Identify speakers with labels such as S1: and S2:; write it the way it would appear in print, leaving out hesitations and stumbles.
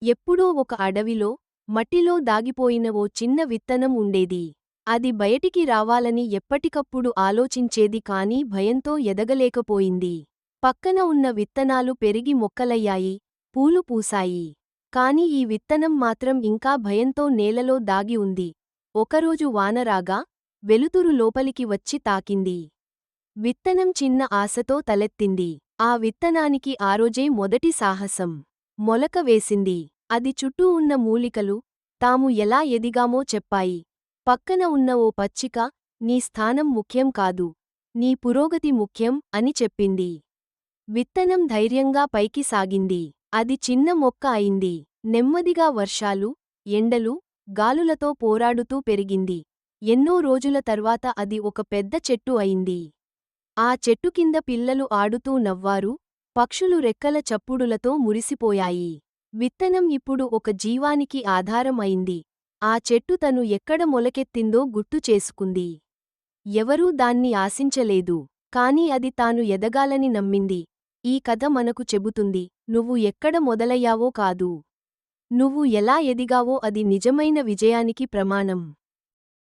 S1: ఎప్పుడో ఒక అడవిలో మట్టిలో దాగిపోయిన ఓ చిన్న విత్తనం ఉండేది. అది బయటికి రావాలని ఎప్పటికప్పుడు ఆలోచించేది కాని భయంతో ఎదగలేకపోయింది. పక్కన ఉన్న విత్తనాలు పెరిగి మొక్కలయ్యాయి, పూలు పూసాయి. కాని ఈ విత్తనం మాత్రం ఇంకా భయంతో నేలలో దాగి ఉంది. ఒకరోజు వానరాగా వెలుతురు లోపలికి వచ్చి తాకింది. విత్తనం చిన్న ఆశతో తలెత్తింది. ఆ విత్తనానికి ఆరోజే మొదటి సాహసం. మొలక వేసింది. అది చుట్టూ ఉన్న మూలికలు తాము ఎలా ఎదిగామో చెప్పాయి. పక్కన ఉన్న ఓ పచ్చిక, నీ స్థానం ముఖ్యం కాదు, నీ పురోగతి ముఖ్యం అని చెప్పింది. విత్తనం ధైర్యంగా పైకి సాగింది. అది చిన్న మొక్క అయింది. నెమ్మదిగా వర్షాలు, ఎండలు, గాలులతో పోరాడుతూ పెరిగింది. ఎన్నో రోజుల తర్వాత అది ఒక పెద్ద చెట్టు అయింది. ఆ చెట్టు కింద పిల్లలు ఆడుతూ నవ్వారు, పక్షులు రెక్కల చప్పుడులతో మురిసిపోయాయి. విత్తనం ఇప్పుడు ఒక జీవానికి ఆధారం అయింది. ఆ చెట్టు తను ఎక్కడ మొలకెత్తిందో గుర్తు చేసుకుంది. ఎవరూ దాన్ని ఆశించలేదు. కాని అది తాను ఎదగాలని నమ్మింది. ఈ కథ మనకు చెబుతుంది, నువ్వు ఎక్కడ మొదలయ్యావో కాదు, నువ్వు ఎలా ఎదిగావో అది నిజమైన విజయానికి ప్రమాణం.